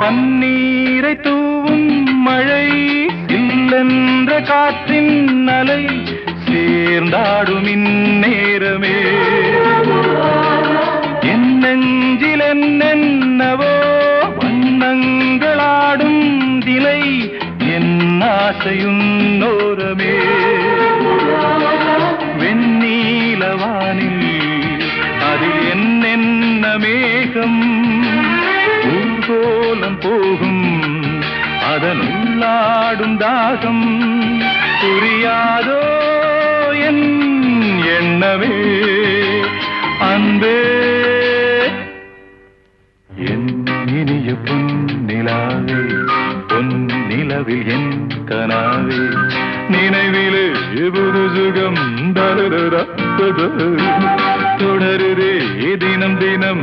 பன்னீரை தூவும் மழை இல்லென்ற காற்றின் அலை சேர்ந்தாடும் இந்நேரமே என் நெஞ்சில் என்னென்னவோ வண்ணங்களாடும் திலை என் ஆசையும் நோரமே வெண்ணீலவானில் அதில் என்னென்ன மேகம் ஊர்கோலம் போகும் அதனுள்ளாடும் தாகம் புரியாதோ என் எண்ணமே அன்பே என் இனிய பொன்னிலாவே பொன்னிலவில் என் கனாவே நினைவிலே புது சுகம் தொடருதே தினம் தினம்